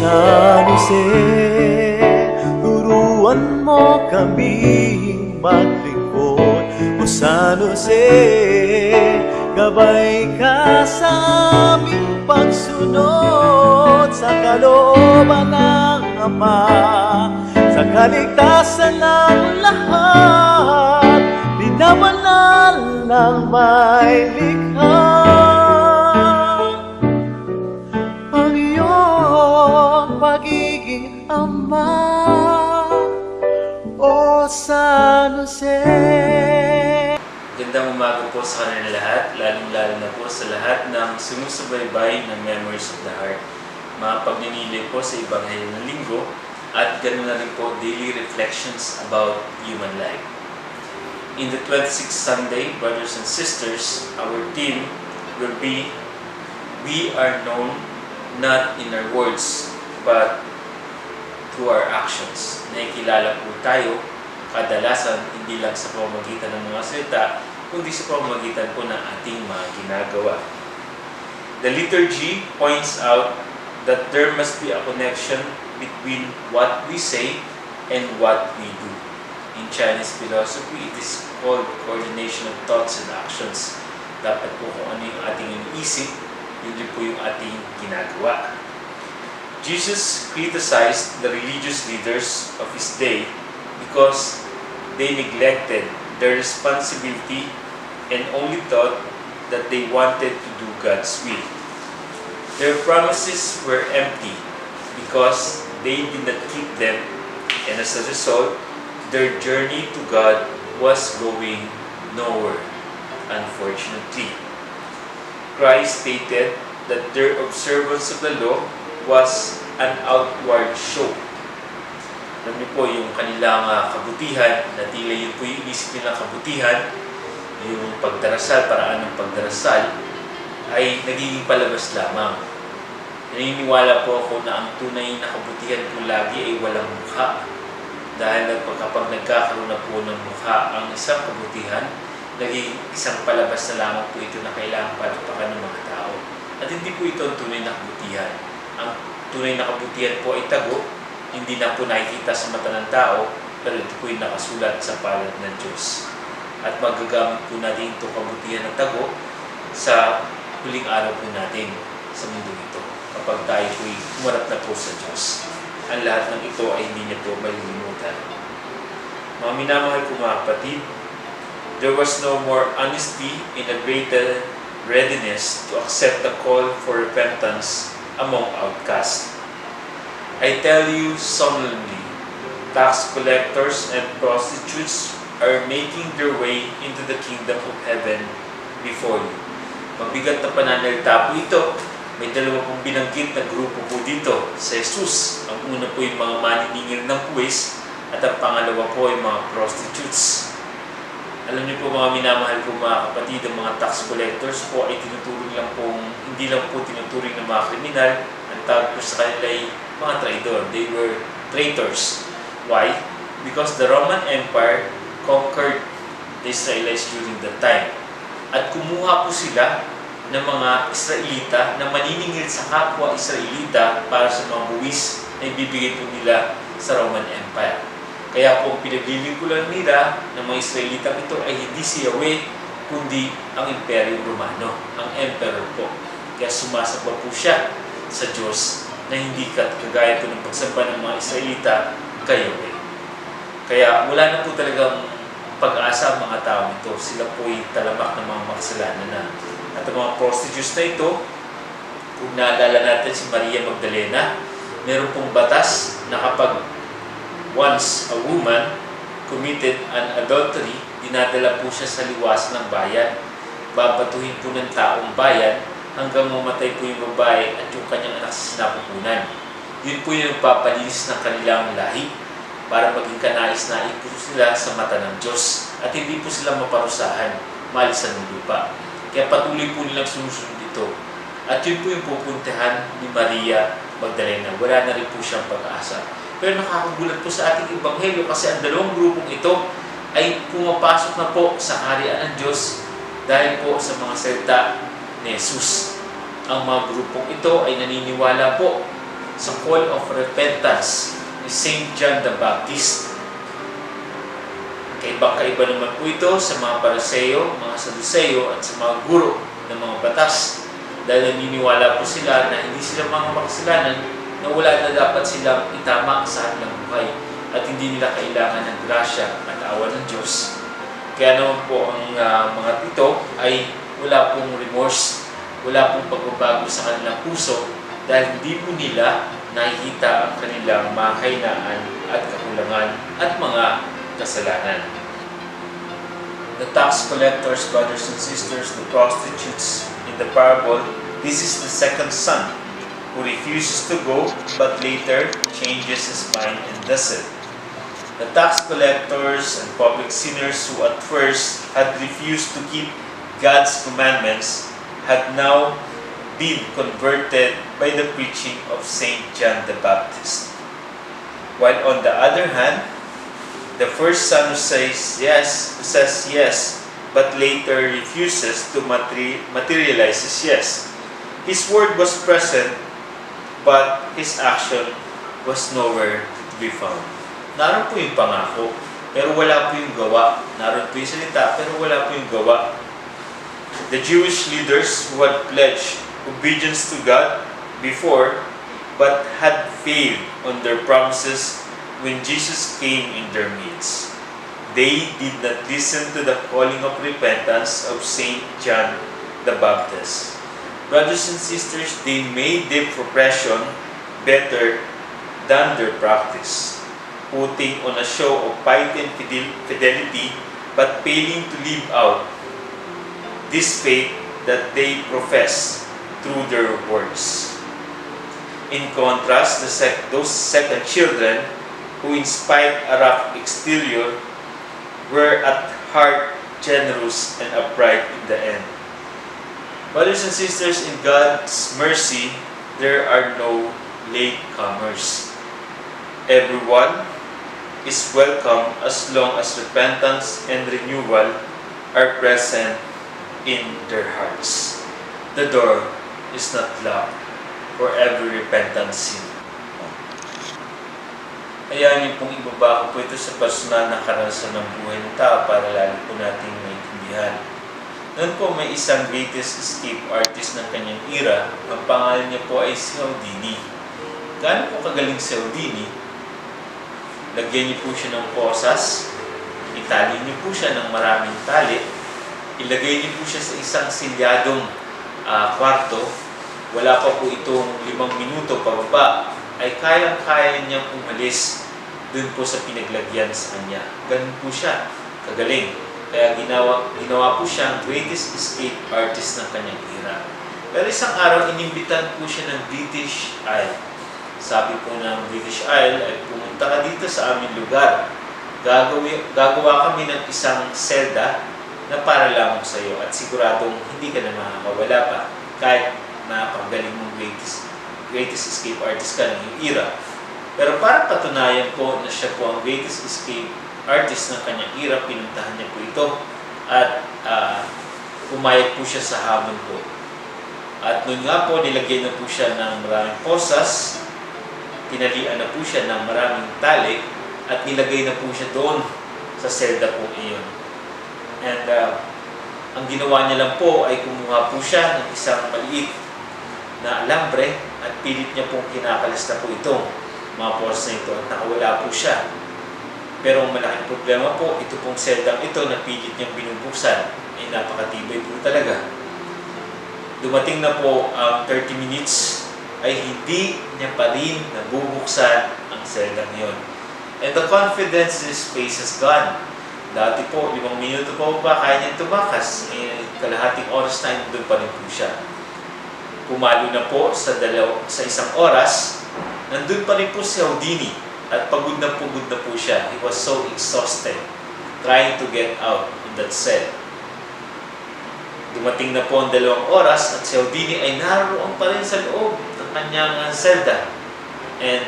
San Jose, turuan mo kaming maglingkod. O San Jose, gabay ka sa aming pagsunod sa kalooban ng Ama, sa kaligtasan ng lahat, binabanal ng may likha. Ang iyong pagiging Ama, O San Jose. Gandang umaga po sa kanila lahat, lalong-lalo na po sa lahat ng sumusubaybay ng Memories of the Heart. Mga pagninilay po sa Ebanghelyo ng Linggo at ganoon na rin po daily reflections about human life. In the 26th Sunday, brothers and sisters, our theme will be, we are known not in our words, but through our actions. Nakikilala po tayo kadalasan hindi lang sa pamamagitan ng mga salita, kundi sa pamamagitan po ng ating mga ginagawa. The liturgy points out that there must be a connection between what we say and what we do. In Chinese philosophy, it is called coordination of thoughts and actions. Dapat po kung ano yung ating iniisip, yun din po yung ating ginagawa. Jesus criticized the religious leaders of his day because they neglected their responsibility and only thought that they wanted to do God's will. Their promises were empty because they did not keep them, and as a result, their journey to God was going nowhere, unfortunately. Christ stated that their observance of the law was an outward show. Alam niyo po, yung kanilang kabutihan, na tila yun po yung inisip nilang kabutihan, yung pagdarasal, paraan ng pagdarasal, ay nagiging palabas lamang. Naniniwala po ako na ang tunay na kabutihan po lagi ay walang mukha. Dahil kapag nagkakaroon na po ng mukha ang isang kabutihan, naging isang palabas na lamang po ito na kailangan palakpakan ng mga tao. At hindi po ito ang tunay na kabutihan. Ang tunay na kabutihan po ay tago, hindi na po nakikita sa mata ng tao, pero ito po yung nakasulat sa palad ng Diyos. At magagamit po natin itong kabutihan ng tago sa huling araw po natin sa mundo ito. Kapag tayo po'y umarap na po sa Diyos, ang lahat ng ito ay hindi niya po malilimutan. Mga minamahal ko mga kapatid, there was no more honesty and a greater readiness to accept the call for repentance among outcasts. I tell you solemnly, tax collectors and prostitutes are making their way into the kingdom of heaven before you. Mabigat na pananalita po ito. May dalawa pong binanggit na grupo po dito sa Jesus. Ang una po yung mga maniningil ng buwis at ang pangalawa po yung mga prostitutes. Alam niyo po mga minamahal ko mga kapatid, ang mga tax collectors po ay tinuturing lang pong, hindi lang po tinuturing ng mga kriminal. Ang tawag po sa kanila ay mga traidor. They were traitors. Why? Because the Roman Empire conquered the Israelites during that time. At kumuha po sila ng mga Israelita na maniningil sa kapwa Israelita para sa mga buwis na ibibigay po nila sa Roman Empire. Kaya po ang pinaglilingkuran nila ng mga Israelitang ito ay hindi si Yahweh, kundi ang Imperyong Romano, ang Emperor po. Kaya sumasamba po siya sa Diyos na hindi kagaya po ng pagsamba ng mga Israelita kay Yahweh. Kaya wala na po talagang pag-asa ang mga tao ito. Sila po ay talamak ng mga makasalanan na. At ang mga prostitutes na ito, kung naalala natin si Maria Magdalena, meron pong batas na kapag once a woman committed an adultery, dinadala po siya sa liwas ng bayan. Babatuhin po ng taong bayan hanggang mamatay po yung babae at yung kanyang anak sa sinapupunan. Yun po yung papalinis ng kanilang lahi para maging kanais-nais po sila sa mata ng Diyos at hindi po sila maparusahan, malisan ng lupa. Kaya patuloy po nilang sumusunod ito. At yun po yung pupuntahan ni Maria Magdalena. Wala na rin po siyang pag-asa. Pero nakakagulat po sa ating Ebanghelyo kasi ang dalawang grupong ito ay pumapasok na po sa kaharian ng Diyos dahil po sa mga salita ni Jesus. Ang mga grupong ito ay naniniwala po sa call of repentance ni Saint John the Baptist. Kaiba naman po ito sa mga Pariseo, mga Saduceo at sa mga guro ng mga batas, dahil naniniwala po sila na hindi sila mga makasalanan, na wala na dapat silang itama sa kanilang buhay at hindi nila kailangan ng grasya at awa ng Diyos. Kaya naman po ang mga ito ay wala pong remorse, wala pong pagbabago sa kanilang puso dahil hindi po nila nakikita ang kanilang mga kahinaan at kakulangan at mga kasalanan. The tax collectors, brothers and sisters, the prostitutes in the parable, this is the second son who refuses to go but later changes his mind and does it. The tax collectors and public sinners who at first had refused to keep God's commandments had now been converted by the preaching of Saint John the Baptist. While on the other hand, the first son who says yes, but later refuses to materialize his yes. His word was present, but his action was nowhere to be found. Naroon po yung pangako, pero wala po yung gawa. Naroon po yung salita, pero wala po yung gawa. The Jewish leaders who had pledged obedience to God before, but had failed on their promises when Jesus came in their midst. They did not listen to the calling of repentance of Saint John the Baptist. Brothers and sisters, they made their profession better than their practice, putting on a show of piety and fidelity, but failing to live out this faith that they profess through their words. In contrast, those second children, who in spite a rough exterior, were at heart generous and upright in the end. Brothers and sisters, in God's mercy, there are no latecomers. Everyone is welcome as long as repentance and renewal are present in their hearts. The door is not locked for every repentant sin. Hayaan niyo pong ibaba ko po ito sa personal na karanasan ng buhay ng tao para lalo po nating maintindihan. Noon po may isang greatest escape artist ng kanyang era. Ang pangalan niya po ay si Houdini. Gaano po kagaling si Houdini? Lagyan niyo po siya ng posas, itali niyo po siya ng maraming tali, ilagay niyo po siya sa isang silyadong kwarto, wala pa po itong 5 minuto pababa, ay kayang-kaya niyang umalis dun po sa pinaglagyan sa kanya. Ganun po siya, kagaling. Kaya ginawa po siyang greatest escape artist ng kanyang era. Pero isang araw, inimbitan po siya ng British Isle. Sabi po ng British Isle, ay pumunta ka dito sa aming lugar. Gagawa kami ng isang selda na para lamang sa iyo at siguradong hindi ka na makakawala pa kahit napakagaling mong greatest escape artist ka ng era. Pero para patunayan po na siya po ang greatest escape artist ng kanyang era, pinuntahan niya po ito at pumayag po siya sa hamon po. At noon nga po, nilagyan na po siya ng maraming posas, tinalian na po siya ng maraming tali at nilagay na po siya doon sa selda po iyon. And ang ginawa niya lang po ay kumuha po siya ng isang maliit na alambre at pilit niya pong kinakalas na po itong mga posas na ito at nakawala po siya. Pero ang malaking problema po, ito pong seldang ito na pilit niyang binubuksan ay napakatibay po talaga. Dumating na po ang 30 minutes ay hindi niya pa rin nabubuksan ang seldang yun. And the confidence in his face is gone. Dati po, 5 minuto pa ba kaya niyang tumakas? Kalahating oras na doon pa rin po siya. Pumalo na po sa isang oras, nandun pa rin po si Houdini at pagod na po siya. He was so exhausted trying to get out in that cell. Dumating na po ang 2 oras at si Houdini ay naroon pa rin sa loob ng kanyang selda. And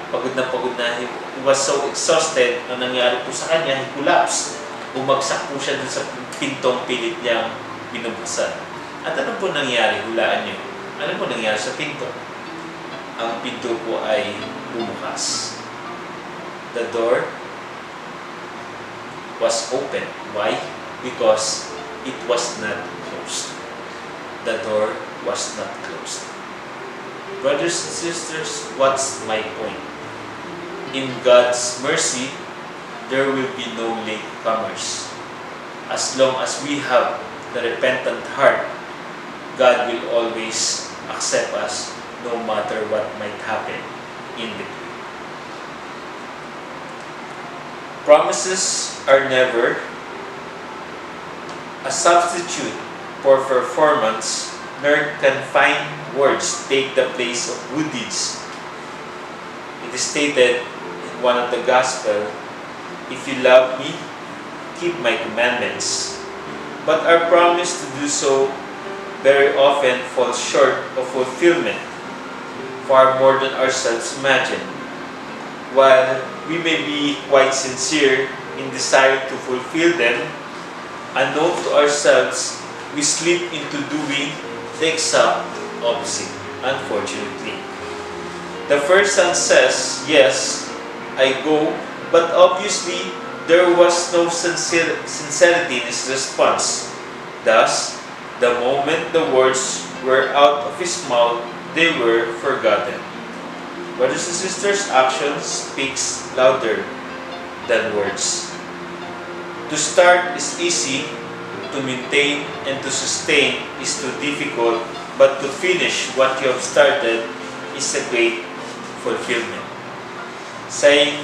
pagod na. He was so exhausted. Ang nangyari po sa kanya, he collapsed. Bumagsak po siya dun sa pintong pilit niyang binubuksan. At ano po nangyari? Hulaan niyo. Ano po nangyari sa pinto? ang pinto po ay bumukas. The door was open. Why? Because it was not closed. The door was not closed. Brothers and sisters, what's my point? In God's mercy, there will be no latecomers. As long as we have the repentant heart, God will always accept us no matter what might happen in between. Promises are never a substitute for performance, nor can fine words take the place of good deeds. It is stated in one of the Gospel, "If you love me, keep my commandments." But our promise to do so very often falls short of fulfillment, far more than ourselves imagine. While we may be quite sincere in desire to fulfill them, unknown to ourselves, we slip into doing the exact opposite, unfortunately. The first son says, "Yes, I go," but obviously there was no sincerity in his response. Thus, the moment the words were out of his mouth, they were forgotten. Brothers and sisters, action speaks louder than words. To start is easy, to maintain and to sustain is too difficult, but to finish what you have started is a great fulfillment. Saying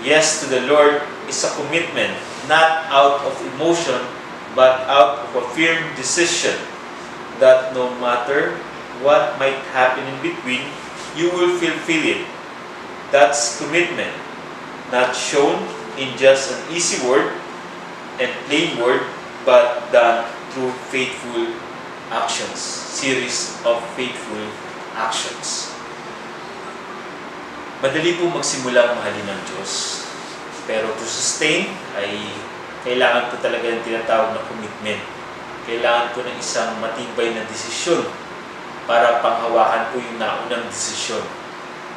yes to the Lord is a commitment, not out of emotion, but out of a firm decision that no matter what might happen in between, you will fulfill it. That's commitment, not shown in just an easy word and plain word, but done through faithful actions, series of faithful actions. Madali po magsimula ang mahalin ng Diyos, pero to sustain ay kailangan po talaga ng tinatawag na commitment. Kailangan po ng isang matibay na desisyon para panghawakan po yung naunang desisyon.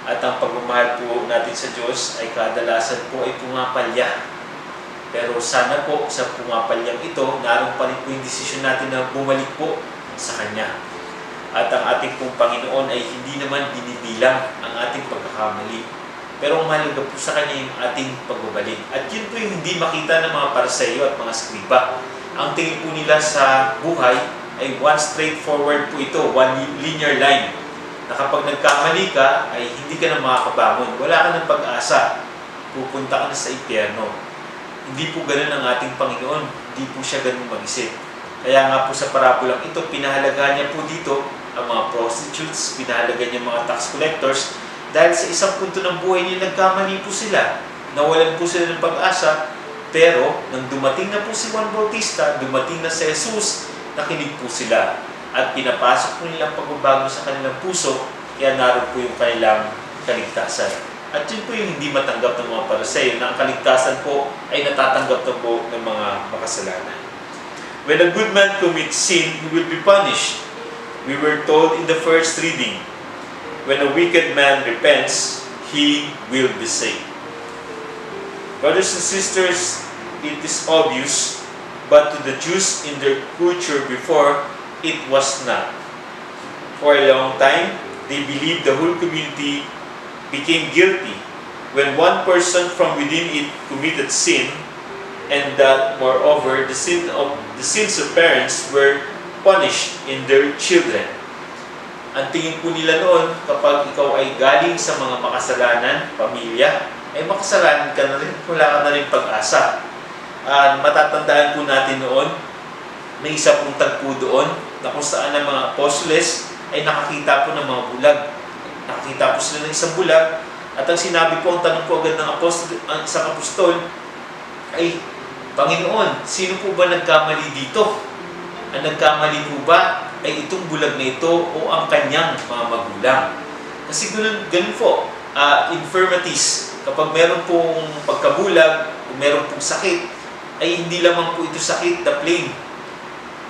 At ang pagmamahal po natin sa Diyos ay kadalasan po ay pumapalya. Pero sana po sa pumapalyang ito, naroon pa rin po yung desisyon natin na bumalik po sa Kanya. At ang ating pong Panginoon ay hindi naman binibilang ang ating pagkakamali. Pero ang mahalaga po sa Kanya yung ating pagbabalik. At yun po yung hindi makita ng mga Pariseo at mga Skriba. Ang tingin po nila sa buhay ay one straightforward po ito, one linear line. Na kapag nagkamali ka, ay hindi ka na makakabangon. Wala ka ng pag-asa. Pupunta ka na sa impyerno. Hindi po ganun ang ating Panginoon. Hindi po siya ganun mag-isip. Kaya nga po sa parabolang ito, pinahalagaan niya po dito ang mga prostitutes, pinahalagaan niya mga tax collectors, dahil sa isang punto ng buhay nila, nagkamali po sila. Nawalan po sila ng pag-asa. Pero, nang dumating na po si Juan Bautista, dumating na si Jesus, nakinig po sila. At pinapasok po nilang pagbabago sa kanilang puso, kaya naroon po yung kanilang kaligtasan. At yun po yung hindi matanggap ng mga Pariseo, na ang kaligtasan po ay natatanggap na po ng mga makasalanan. When a good man commits sin, he will be punished. We were told in the first reading, when a wicked man repents, he will be saved. Brothers and sisters, it is obvious, but to the Jews in their culture before, it was not. For a long time, they believed the whole community became guilty when one person from within it committed sin, and that moreover the sins of parents were punished in their children. Ang tingin po nila noon, kapag ikaw ay galing sa mga makasalanan, pamilya, ay makasalanan ka na rin, wala ka na rin pag-asa. Matatandaan po natin noon, may isa pong tagpo doon, na kung saan ang mga apostoles ay nakakita po ng mga bulag. Nakakita po sila ng isang bulag, at ang sinabi po, ang tanong po agad ng ang isang apostol, ay, Panginoon, sino po ba nagkamali dito? Ang nagkamali po ba ay itong bulag na ito o ang kanyang mga magulang? Kasi ganun po, infirmities, kapag meron pong pagkabulag o meron pong sakit, ay hindi lamang po ito sakit na plain.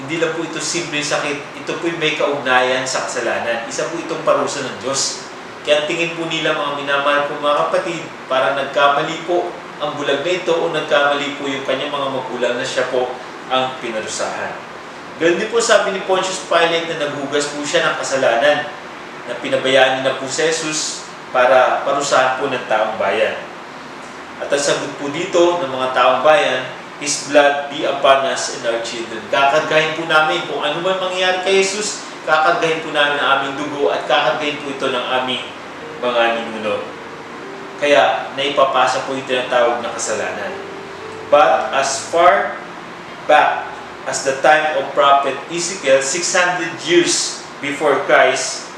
Hindi lang po ito simple sakit. Ito po may kaugnayan sa kasalanan. Isa po itong parusa ng Diyos. Kaya tingin po nila, mga minamahal ko mga kapatid, para nagkamali po ang bulag na ito o nagkamali po yung kanyang mga magulang na siya po ang pinarusahan. Ganun din po sabi ni Pontius Pilate na naghugas po siya ng kasalanan, na pinabayaan niya na po si Jesus para parusahan po ng taong bayan. At ang sagot po dito ng mga taong bayan, His blood be upon us and our children. Kakargahin po namin kung ano man mangyayari kay Jesus, kakargahin po namin ang aming dugo at kakargahin po ito ng aming mga ninuno. Kaya naipapasa po ito ng tawag na kasalanan. But as far back as the time of Prophet Ezekiel, 600 years before Christ,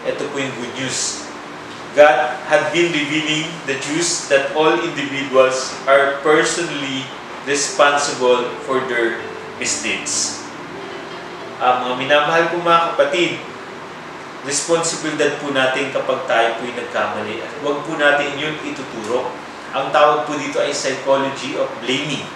ito po yung good news. God had been revealing the Jews that all individuals are personally responsible for their misdeeds. Mga minamahal kong mga kapatid, responsibilidad po natin kapag tayo po'y nagkamali. At huwag po natin yun ituturo. Ang tawag po dito ay psychology of blaming.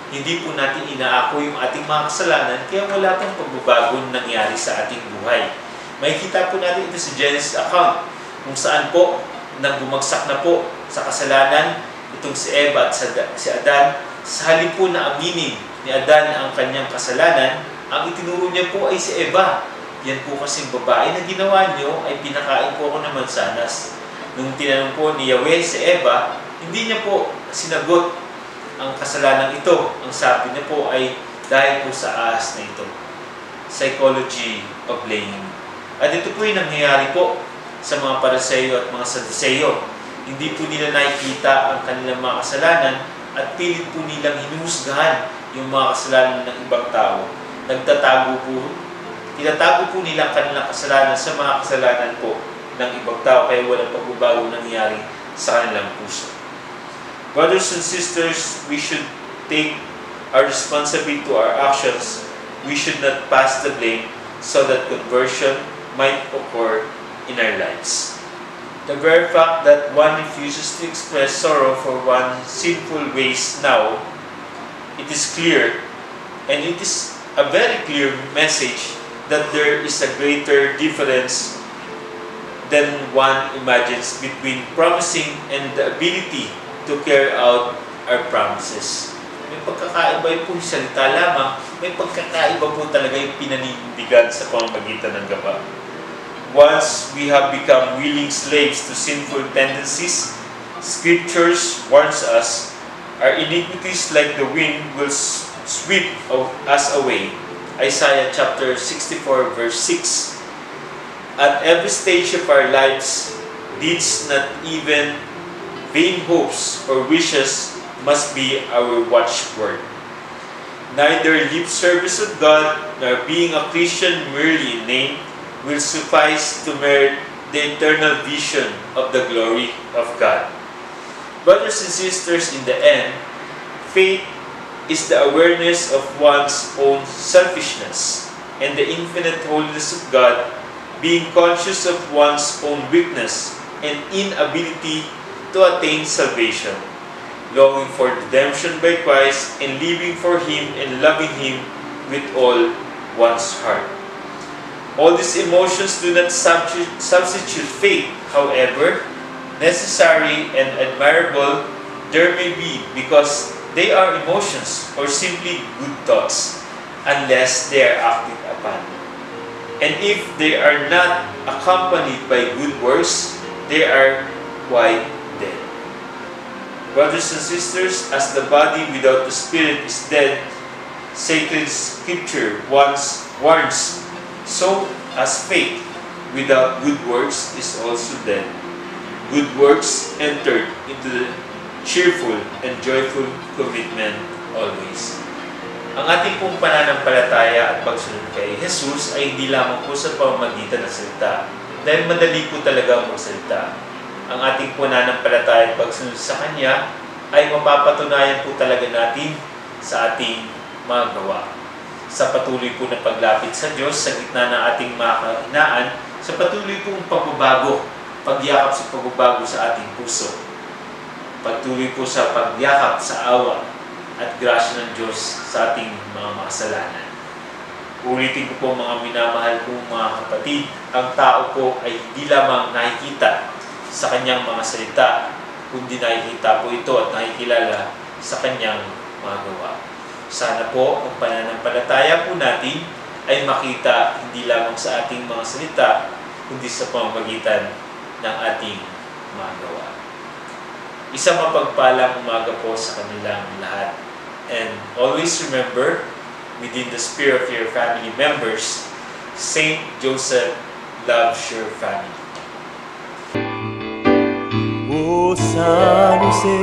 Hindi po natin inaako yung ating mga kasalanan, kaya wala pong pagbabagong nangyari sa ating buhay. Makikita po natin ito sa Genesis account, kung saan po, nang bumagsak na po sa kasalanan, itong si Eva at si Adan, sa halip po na aminin ni Adan ang kanyang kasalanan, ang itinuro niya po ay si Eva. Yan po kasing babae na ginawa niyo ay pinakain po ako ng mansanas. Nung tinanong po ni Yahweh si Eva, hindi niya po sinagot ang kasalanan ito. Ang sabi niya po ay dahil po sa ahas na ito. Psychology of blaming. At ito po yung nangyayari po sa mga Pariseo at mga Saduceo. Hindi po nila nakikita ang kanilang mga kasalanan at pilit po nilang hinuhusgahan yung mga kasalanan ng ibang tao. Tinatago po nila ang kanilang kasalanan sa mga kasalanan po ng ibang tao, kaya walang pagbabago nangyari sa kanilang puso. Brothers and sisters, we should take our responsibility to our actions. We should not pass the blame so that conversion might occur in our lives. The very fact that one refuses to express sorrow for one's sinful ways now, it is clear, and it is a very clear message that there is a greater difference than one imagines between promising and the ability to carry out our promises. May pagkakaiba po yung salita lamang, may pagkakaiba po talaga yung pinanindigan sa pamamagitan ng gaba. Once we have become willing slaves to sinful tendencies, Scriptures warns us, our iniquities like the wind will sweep us away. Isaiah chapter 64 verse 6. At every stage of our lives, deeds not even vain hopes or wishes must be our watchword. Neither lip service of God nor being a Christian merely in name will suffice to merit the eternal vision of the glory of God. Brothers and sisters, in the end, faith is the awareness of one's own selfishness and the infinite holiness of God, being conscious of one's own weakness and inability to attain salvation, longing for redemption by Christ and living for Him and loving Him with all one's heart. All these emotions do not substitute faith, however, necessary and admirable there may be, because they are emotions or simply good thoughts, unless they are acted upon. And if they are not accompanied by good works, they are quite dead. Brothers and sisters, as the body without the spirit is dead, sacred scripture once warns, so as faith without good works is also dead. Good works entered into the cheerful and joyful commitment always. Ang ating pong pananampalataya at pagsunod kay Jesus ay hindi lamang po sa pamamagitan ng salita, dahil madali po talaga ang magsalita. Ang ating pananampalataya at pagsunod sa Kanya ay mapapatunayan po talaga natin sa ating mga gawa. Sa patuloy po na paglapit sa Diyos sa gitna ng ating mga kahinaan, sa patuloy pong pagbabago, pagyakap sa pagbabago sa ating puso, patuloy po sa pagyakap sa awa at grasya ng Diyos sa ating mga makasalanan. Ulitin ko po mga minamahal kong mga kapatid, ang tao po ay hindi lamang nakikita sa kanyang mga salita, kundi nakikita po ito at nakikilala sa kanyang mga gawa. Sana po ang pananampalataya po natin ay makita hindi lamang sa ating mga salita, kundi sa pamamagitan ng ating mga gawa. Isang mapagpalang umaga po sa kanilang lahat. And always remember, within the sphere of your family members, Saint Joseph loves your family. O San Jose,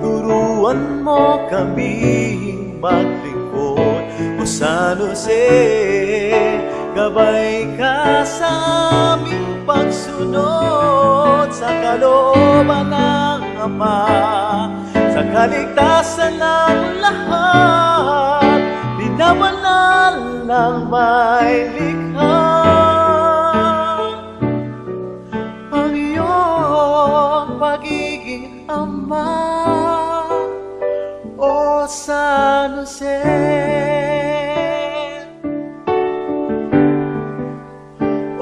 turuan mo kaming maglingkod. O San Jose, gabay ka sa aming pagsunod sa kalooban ng Ama, sa kaligtasan ng lahat, binabanal ng may likha. Ang iyong pagiging Ama, O San Jose.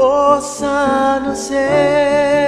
O San Jose,